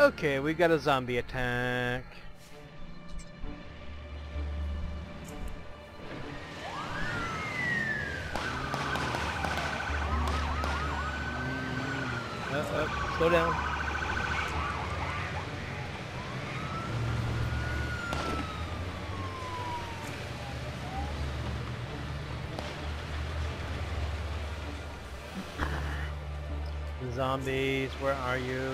Okay, we got a zombie attack. Slow down. Zombies, where are you?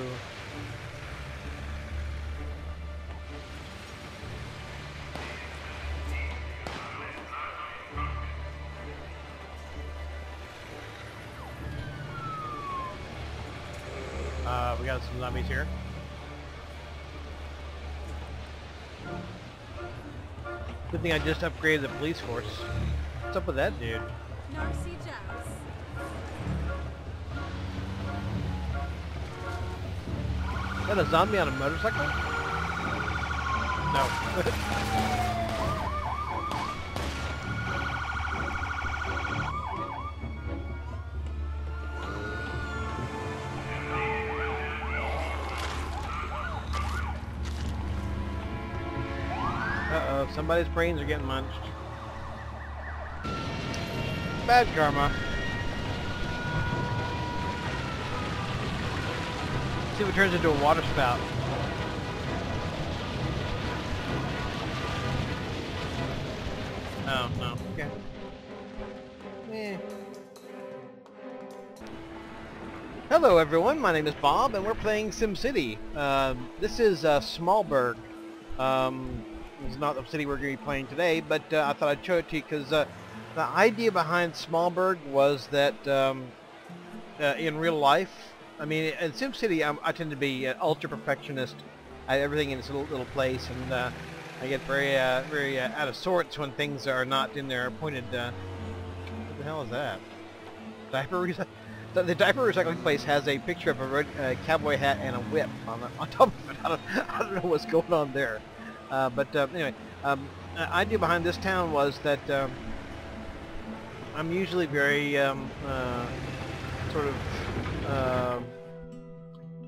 We got some zombies here. Good thing I just upgraded the police force. What's up with that dude? Narcy Jazz. Is that a zombie on a motorcycle? No. Uh-oh, somebody's brains are getting munched. Bad karma. See if it turns into a water spout. Oh, no. Okay. Hello everyone, my name is Bob and we're playing SimCity. This is Smallburg. It's not the city we're going to be playing today, but I thought I'd show it to you because the idea behind Smallburg was that in real life, I mean, in SimCity, I tend to be an ultra perfectionist. Everything in its little place, and I get very out of sorts when things are not in their appointed. What the hell is that? Diaper the diaper recycling place has a picture of a red cowboy hat and a whip on top of it. I don't know what's going on there. Anyway, the idea behind this town was that I'm usually very sort of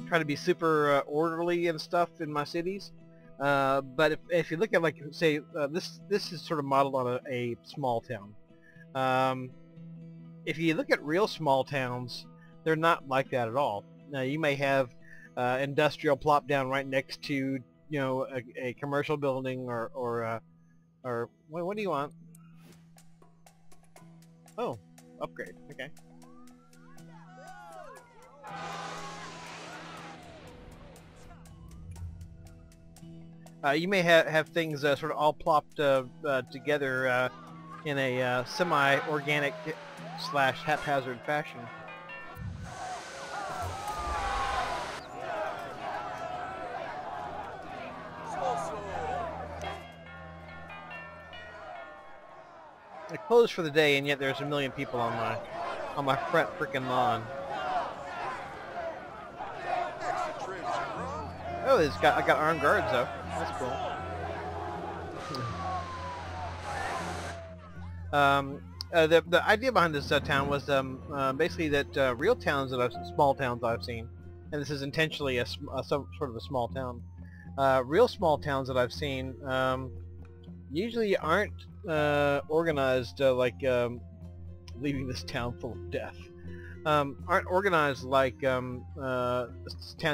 try to be super orderly and stuff in my cities. But if you look at, like, say, this is sort of modeled on a small town. If you look at real small towns, they're not like that at all. Now you may have industrial plop down right next to, you know, a commercial building or what do you want? Oh, upgrade. Okay. You may have things sort of all plopped together in a semi-organic / haphazard fashion. They're closed for the day, and yet there's a million people on my front frickin' lawn. Oh, I got armed guards though. That's cool. The idea behind this town was basically that real towns small towns I've seen, and this is intentionally some sort of a small town. Real small towns that I've seen usually aren't organized like leaving this town full of death. Aren't organized like towns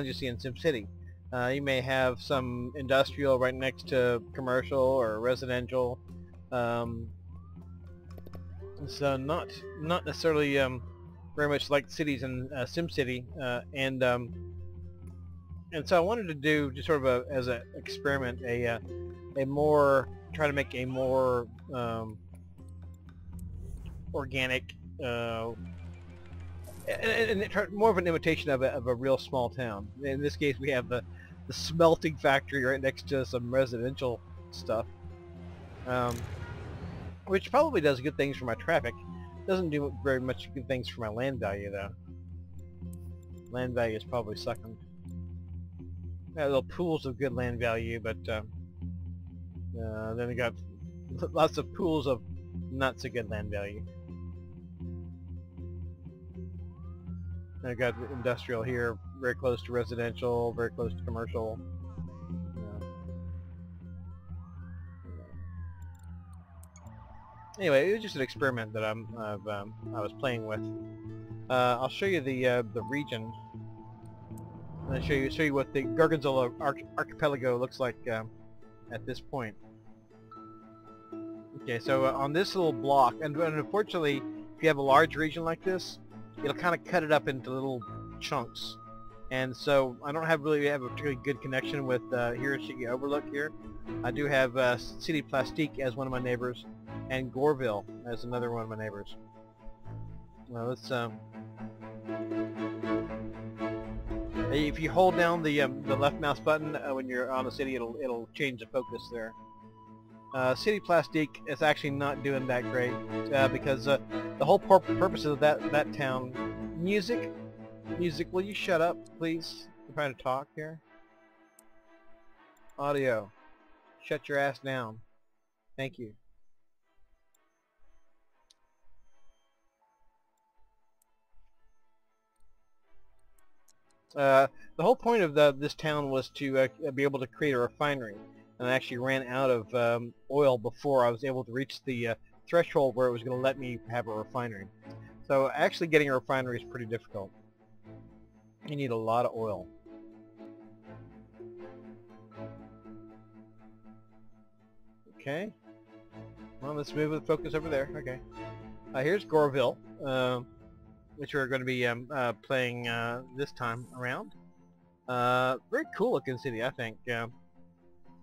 you see in SimCity. You may have some industrial right next to commercial or residential. So not necessarily very much like cities in SimCity, and so I wanted to do just sort of as an experiment try to make a more organic and more of an imitation of a real small town. In this case, we have the smelting factory right next to some residential stuff, which probably does good things for my traffic. Doesn't do very much good things for my land value, though. Land value is probably sucking. Got little pools of good land value, but then we got lots of pools of not so good land value. I got industrial here, very close to residential, very close to commercial. Anyway, it was just an experiment that I was playing with. I'll show you the region. I'll show you what the Gorgonzola archipelago looks like at this point. Okay, so on this little block, and unfortunately, if you have a large region like this, it'll kind of cut it up into little chunks. And so I don't really have a particularly good connection with Hiroshige Overlook here. I do have City Plastique as one of my neighbors, and Goreville as another one of my neighbors. Well, let's if you hold down the left mouse button when you're on the city, it'll change the focus there. City Plastique is actually not doing that great because the whole purpose of that town. Music, will you shut up, please? I'm trying to talk here. Audio, shut your ass down. Thank you. The whole point of this town was to be able to create a refinery, and I actually ran out of oil before I was able to reach the threshold where it was going to let me have a refinery. So actually getting a refinery is pretty difficult. You need a lot of oil. Okay. Well, let's move the focus over there. Okay. Here's Goreville, which we're going to be playing this time around. Very cool looking city, I think.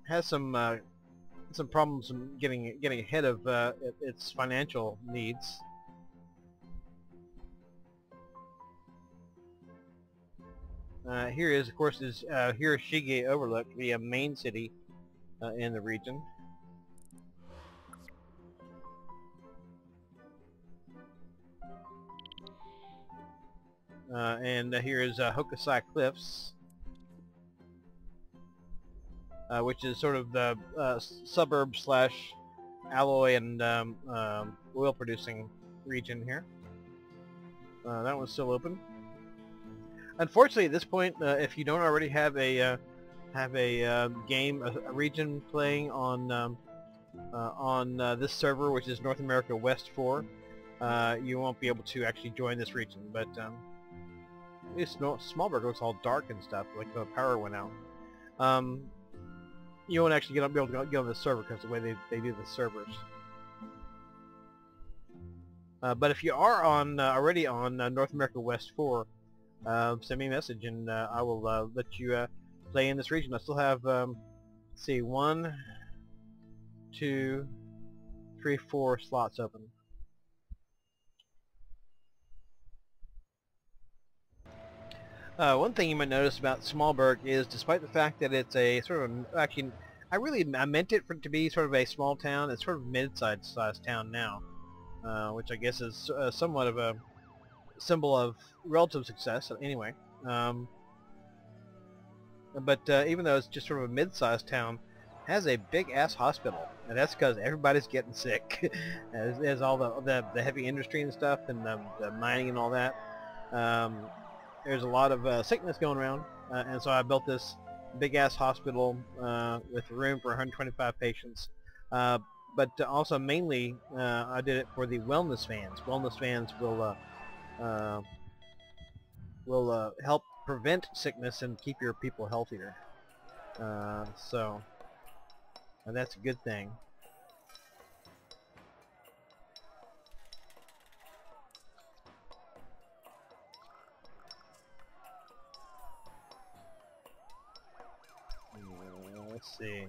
Has some problems in getting ahead of its financial needs. Here is, of course, Hiroshige Overlook, the main city in the region. And here is Hokusai Cliffs, which is sort of the suburb / alloy and oil producing region here. That one's still open. Unfortunately, at this point, if you don't already have a region playing on this server, which is North America West 4, you won't be able to actually join this region. But this Smallburg looks all dark and stuff, like the power went out. You won't actually be able to get on the server because of the way they do the servers. But if you are already on North America West 4, send me a message and I will let you play in this region. I still have, let's see, 1, 2, 3, 4 slots open. One thing you might notice about Smallburg is, despite the fact that it's a sort of, actually, I meant it to be sort of a small town. It's sort of a mid-sized town now, which I guess is somewhat of a symbol of relative success. Anyway, but even though it's just sort of a mid-sized town, it has a big-ass hospital, and that's because everybody's getting sick. There's all the heavy industry and stuff, and the mining and all that. There's a lot of sickness going around, and so I built this big-ass hospital with room for 125 patients. But also mainly, I did it for the wellness fans. Wellness fans will help prevent sickness and keep your people healthier. So that's a good thing. Let's see.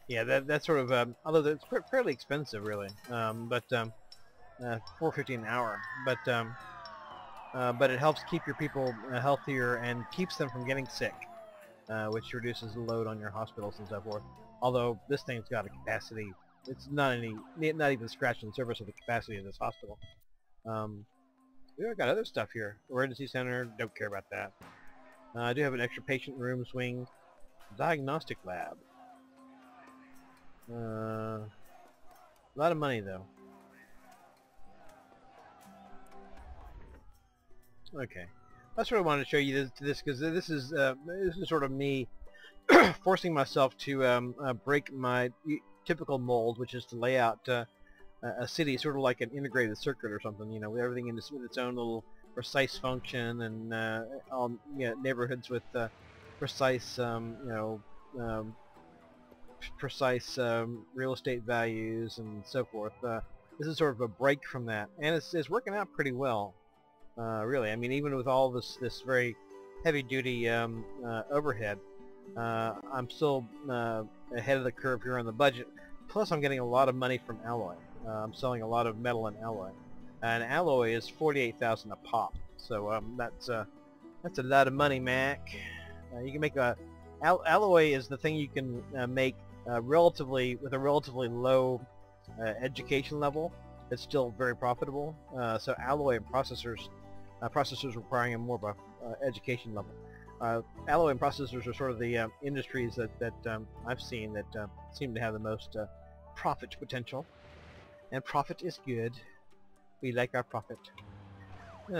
Yeah, that's sort of although it's fairly expensive, really. But $4.50 an hour. But it helps keep your people healthiher and keeps them from getting sick, which reduces the load on your hospitals and so forth. Although this thing's got a capacity, it's not even scratching the surface of the capacity of this hospital. We've got other stuff here. Emergency center, don't care about that. I do have an extra patient room, swing, diagnostic lab. A lot of money though. Okay. I sort of wanted to show you this because this is sort of me forcing myself to break my typical mold, which is to lay out a city sort of like an integrated circuit or something, you know, with everything in this, with its own little precise function, and all, you know, neighborhoods with precise, you know, precise real estate values and so forth. This is sort of a break from that, and it's working out pretty well, really. I mean, even with all this very heavy-duty overhead, I'm still ahead of the curve here on the budget. Plus, I'm getting a lot of money from alloy. I'm selling a lot of metal and alloy. And alloy is 48,000 a pop, so that's a lot of money, Mac. You can make alloy is the thing you can make relatively with a relatively low education level. It's still very profitable. So alloy and processors requiring a more of a education level. Alloy and processors are sort of the industries that I've seen that seem to have the most profit potential, and profit is good. We like our profit.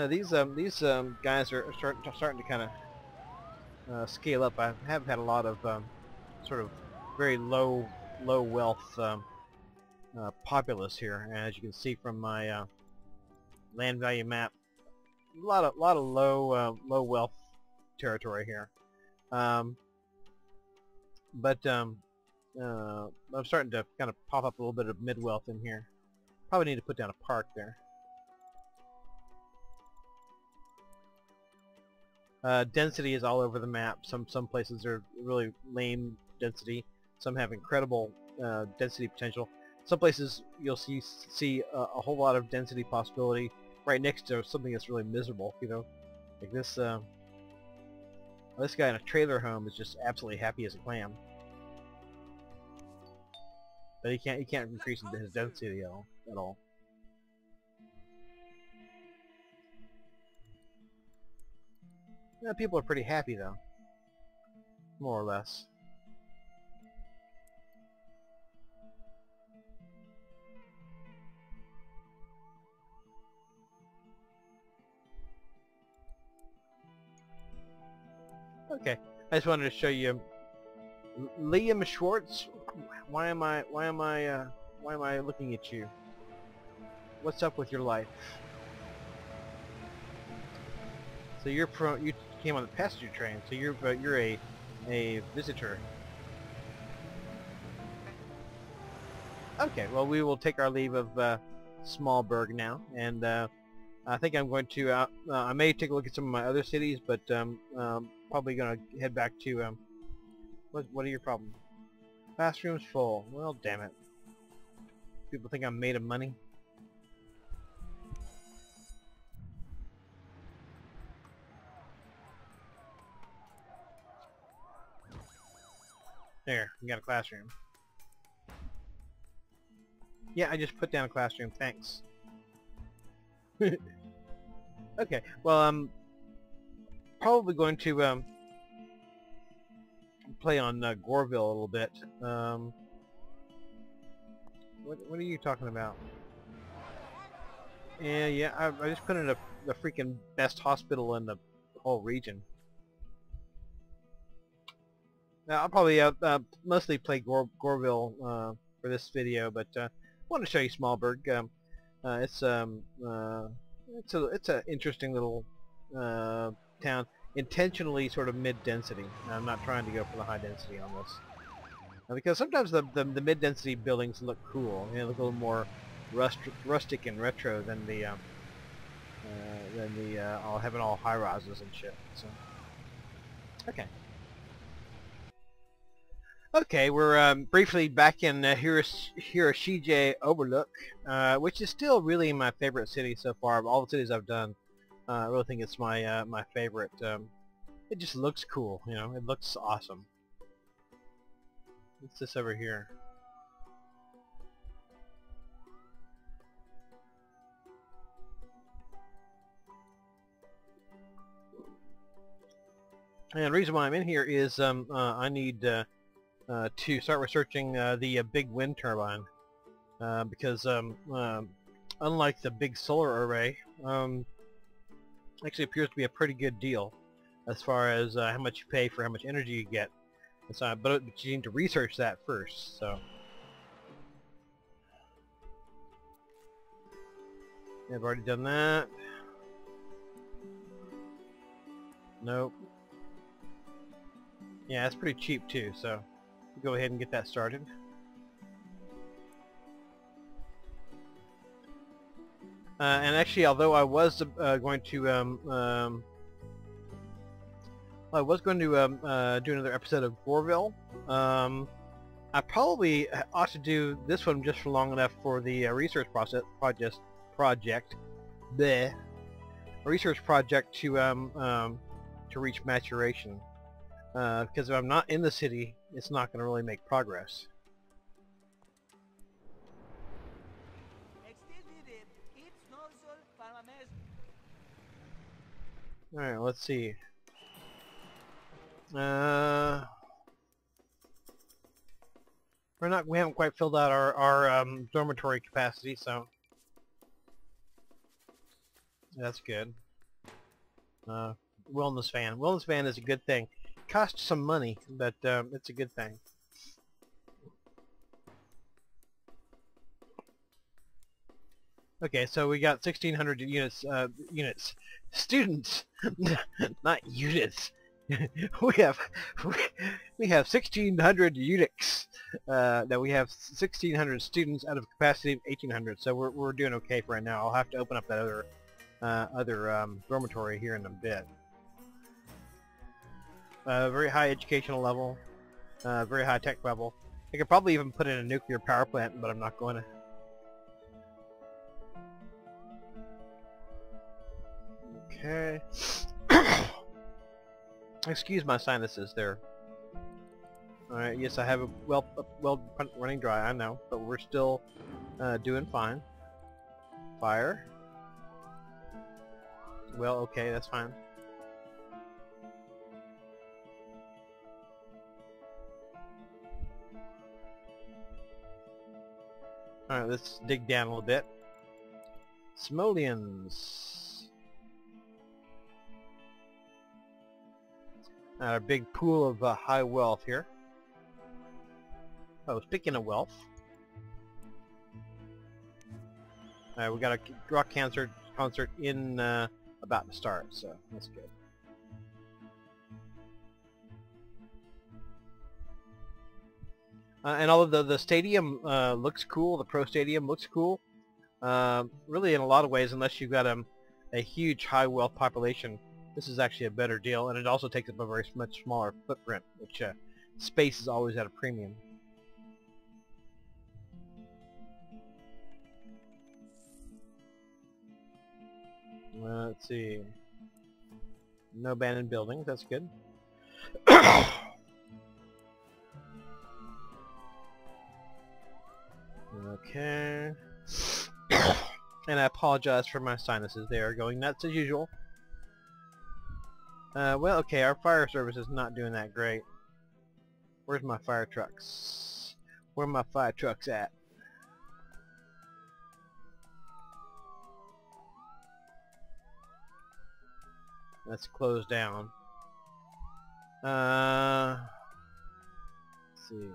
These guys are starting to kind of scale up. I have had a lot of sort of very low wealth populace here, and as you can see from my land value map, a lot of low wealth territory here. But I'm starting to kind of pop up a little bit of mid wealth in here. Probably need to put down a park there. Density is all over the map. Some places are really lame density. Some have incredible density potential. Some places you'll see a whole lot of density possibility right next to something that's really miserable. You know, like this. This guy in a trailer home is just absolutely happy as a clam. But he can't increase his density at all. Yeah, people are pretty happy though, more or less. Okay, I just wanted to show you Liam Schwartz. Why am I looking at you? What's up with your life? So you came on the passenger train, so you're a visitor. Okay, well, we will take our leave of Smallburg now, and I think I'm going to I may take a look at some of my other cities, but probably gonna head back to what are your problems? Classroom's full. Well, damn it. People think I'm made of money. There, we got a classroom. Yeah, I just put down a classroom, thanks. Okay, well, I'm probably going to play on Goreville a little bit. What are you talking about? Yeah, I just put in the freaking best hospital in the whole region. Now, I'll probably mostly play Goreville for this video, but I want to show you Smallburg. It's an interesting little town, intentionally sort of mid-density. I'm not trying to go for the high density on this, because sometimes the mid-density buildings look cool. They look a little more rustic and retro than the having all high rises and shit. So, okay. Okay, we're briefly back in Hiroshige Overlook, which is still really my favorite city so far. Of all the cities I've done, I really think it's my my favorite. It just looks cool, you know. It looks awesome. What's this over here? And the reason why I'm in here is I need to start researching the big wind turbine, because unlike the big solar array, Actually appears to be a pretty good deal as far as how much you pay for how much energy you get. So, but you need to research that first. So I've already done that. Nope. Yeah, it's pretty cheap too, so go ahead and get that started. And actually, although I was going to do another episode of Goreville, I probably ought to do this one just for long enough for the research project to reach maturation. Because if I'm not in the city, it's not going to really make progress. Alright, let's see. We haven't quite filled out our dormitory capacity, so that's good. Wellness van. Wellness van is a good thing. Costs some money, but it's a good thing. Okay, so we got 1,600 units. Students, not units. we have 1,600 units. That we have 1,600 students out of a capacity of 1,800. So we're doing okay for right now. I'll have to open up that other dormitory here in a bit. Very high educational level, very high tech level. I could probably even put in a nuclear power plant, but I'm not going to. Okay. Excuse my sinuses there. Alright, yes, I have a well running dry, I know, but we're still doing fine. Fire. Well, okay, that's fine. Alright, let's dig down a little bit. Simoleons. Our big pool of high wealth here. Oh, speaking of wealth. We got a rock concert in about to start, so that's good. And although the stadium looks cool, the pro stadium looks cool, really in a lot of ways, unless you've got a huge high wealth population, this is actually a better deal, and it also takes up a very much smaller footprint, which space is always at a premium. Let's see. No abandoned buildings, that's good. Okay. And I apologize for my sinuses. They are going nuts as usual. Well, okay, our fire service is not doing that great. Where's my fire trucks? Where are my fire trucks at? Let's close down. Let's see.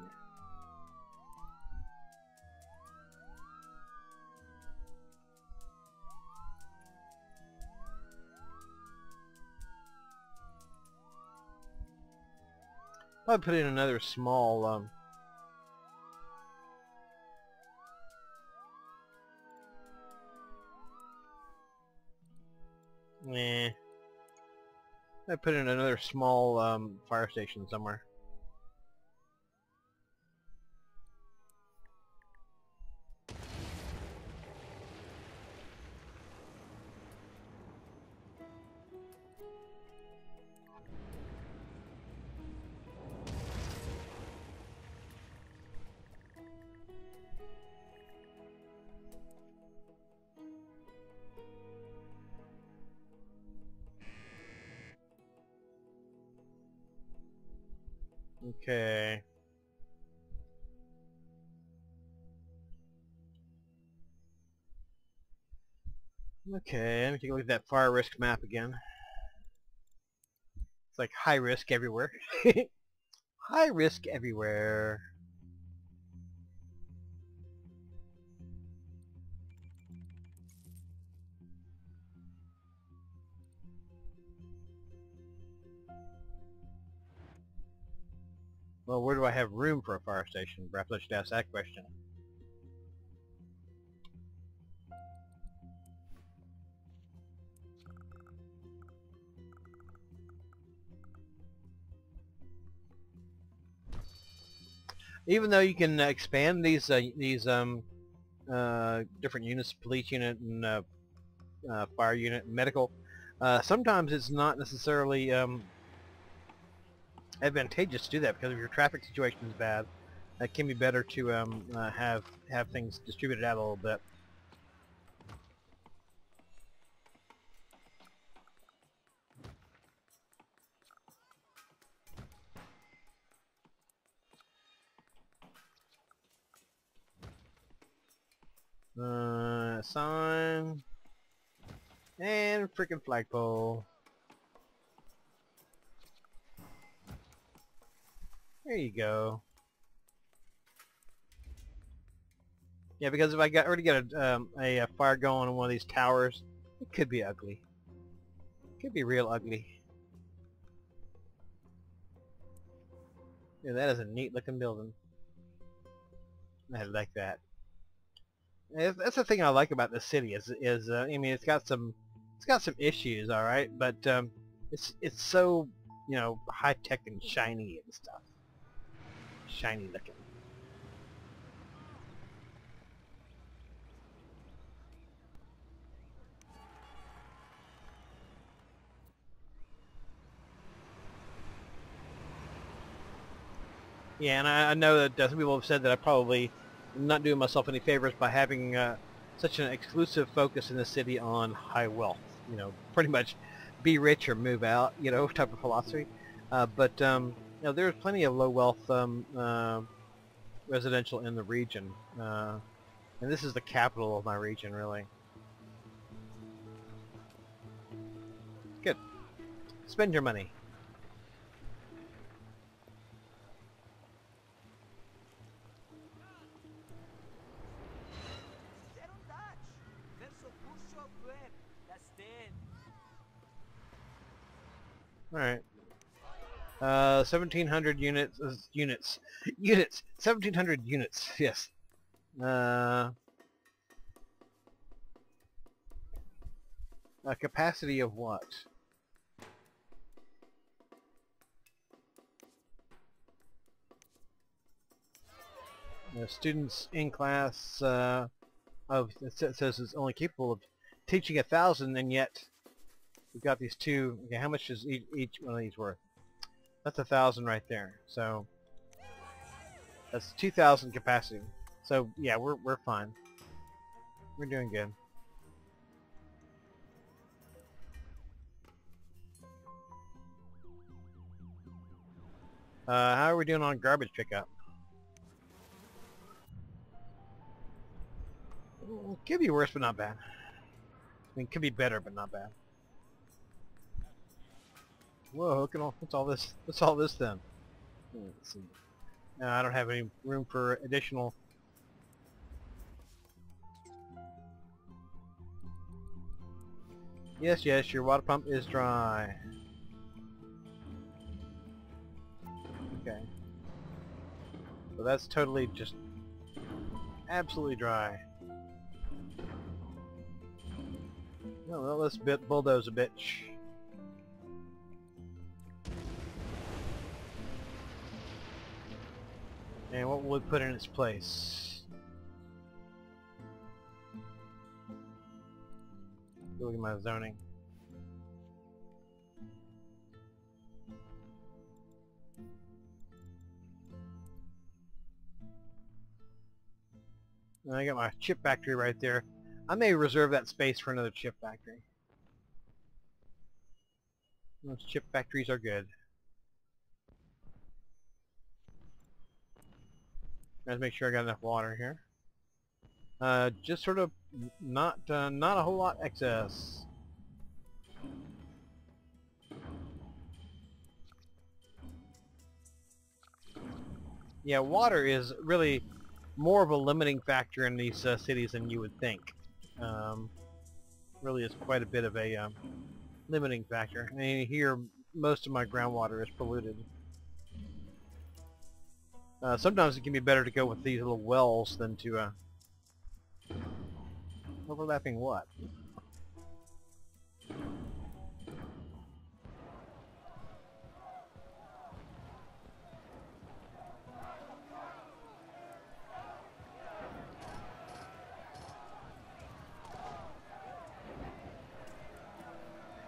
I'll put in another small I put in another small fire station somewhere. Okay. Okay, let me take a look at that fire risk map again. It's like high risk everywhere. High risk everywhere. Well, where do I have room for a fire station? Perhaps I should ask that question. Even though you can expand these different units, police unit and fire unit, and medical, sometimes it's not necessarily advantageous to do that, because if your traffic situation is bad, it can be better to have things distributed out a little bit. Sign and freaking flagpole. There you go. Yeah, because if I already got a fire going on one of these towers, it could be ugly. It could be real ugly. Yeah, that is a neat looking building. I like that. That's the thing I like about this city is I mean, it's got some issues, all right, but it's so, you know, high tech and shiny and stuff. Shiny looking. Yeah, and I know that some people have said that I probably am not doing myself any favors by having such an exclusive focus in the city on high wealth. You know, pretty much be rich or move out, you know, type of philosophy. But you know, there's plenty of low wealth residential in the region, and this is the capital of my region, really. Good. Spend your money. Alright. 1,700 units, 1,700 units, yes. A capacity of what? Students in class, it says it's only capable of teaching 1,000, and yet we've got these two. Okay, how much is each one of these worth? That's 1,000 right there. So that's 2,000 capacity. So yeah, we're fine. We're doing good. How are we doing on garbage pickup? Could be worse, but not bad. I mean, could be better, but not bad. Whoa, look at all, what's all this? What's all this then? Let's see. No, I don't have any room for additional. Yes, yes, your water pump is dry. Okay. So that's totally just absolutely dry. Well, let's bulldoze a bitch. And what will we put in its place? Look at my zoning. And I got my chip factory right there. I may reserve that space for another chip factory. Those chip factories are good. Let's make sure I got enough water here. Just sort of not a whole lot excess. Yeah, water is really more of a limiting factor in these cities than you would think. Really is quite a bit of a limiting factor. I mean, here most of my groundwater is polluted. Sometimes it can be better to go with these little wells than to overlapping what?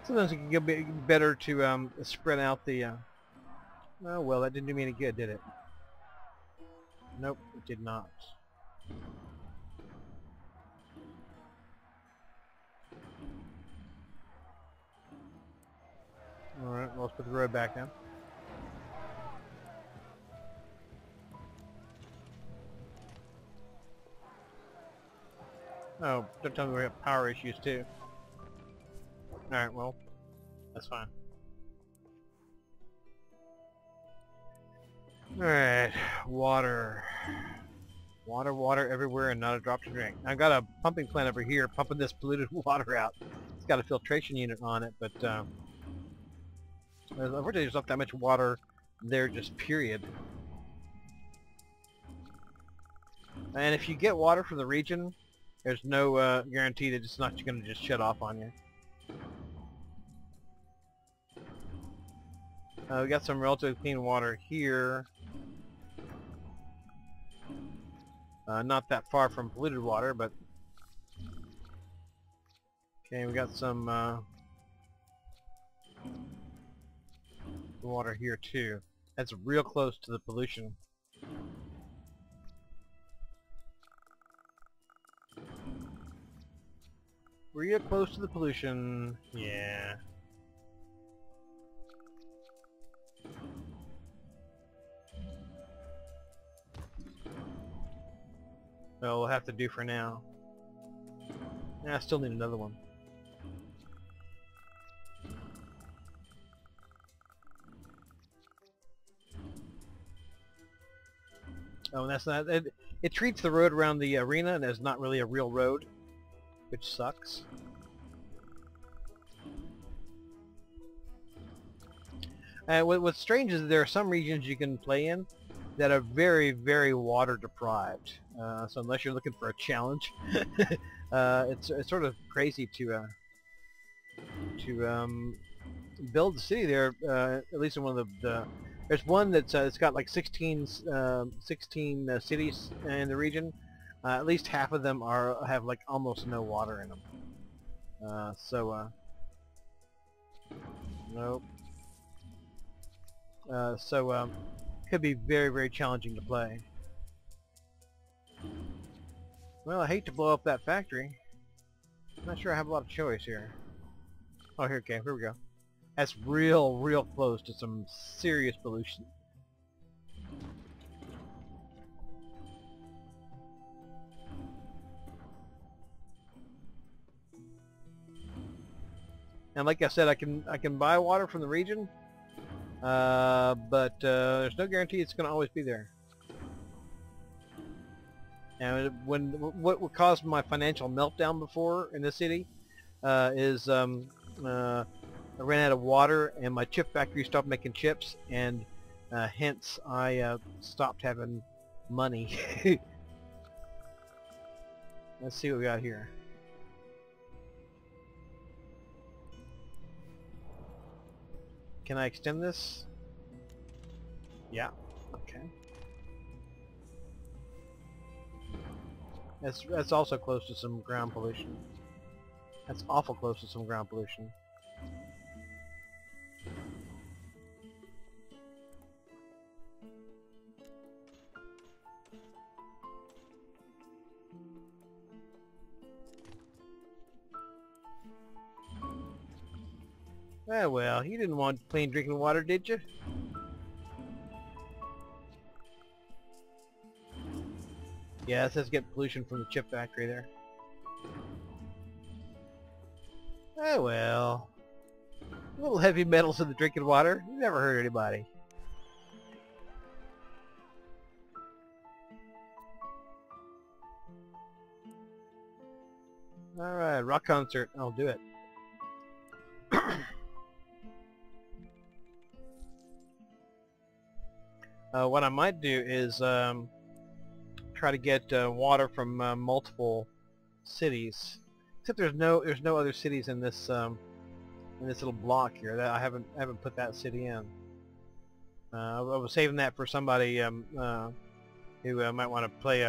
Sometimes it can be better to spread out the... Oh, well, that didn't do me any good, did it? Nope, it did not. Alright, well, let's put the road back now. Oh, don't tell me we have power issues too. Alright, well, that's fine. Alright, water. Water everywhere and not a drop to drink. I've got a pumping plant over here pumping this polluted water out. It's got a filtration unit on it, but unfortunately there's not that much water there, just period. And if you get water from the region, there's no guarantee that it's not going to just shut off on you. We got some relatively clean water here. Not that far from polluted water, but... Okay, we got some water here too. That's real close to the pollution. Real close to the pollution. Yeah. Well, we'll have to do for now. Yeah, I still need another one. Oh, and that's not... It treats the road around the arena and as not really a real road, which sucks. What's strange is there are some regions you can play in that are very, very water deprived. So unless you're looking for a challenge, it's sort of crazy to build the city there. At least in one of the there's one that's it's got like 16 cities in the region. At least half of them have like almost no water in them. Nope. Could be very, very challenging to play. Well, I hate to blow up that factory. I'm not sure I have a lot of choice here. Oh, here we go. That's real close to some serious pollution. And like I said, I can buy water from the region. But there's no guarantee it's going to always be there. And what caused my financial meltdown before in the city is I ran out of water and my chip factory stopped making chips, and hence I stopped having money. Let's see what we got here. Can I extend this? Yeah. Okay. That's also close to some ground pollution. That's awful close to some ground pollution. Well, you didn't want clean drinking water, did you? Yeah, it says get pollution from the chip factory there. Oh well. A little heavy metals in the drinking water. You never hurt anybody. Alright, rock concert. I'll do it. What I might do is try to get water from multiple cities. Except there's no other cities in this little block here. That I haven't put that city in. I was saving that for somebody who might want to play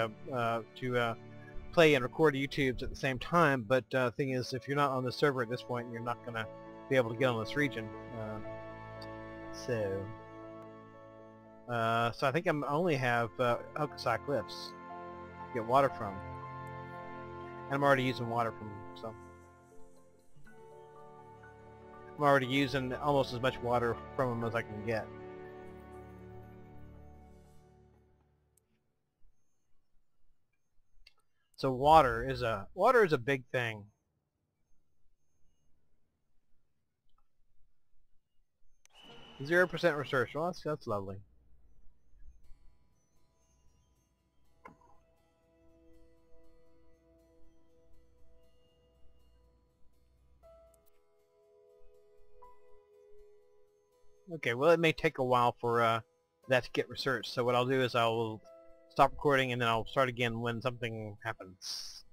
and record YouTubes at the same time. But thing is, if you're not on the server at this point, you're not gonna be able to get on this region. So I think I only have Alkasai Cliffs to get water from, and I'm already using water from them, so I'm already using almost as much water from them as I can get. So water is a big thing. %0 research. Well, that's lovely. Okay, well, it may take a while for that to get researched. So what I'll do is I'll stop recording and then I'll start again when something happens.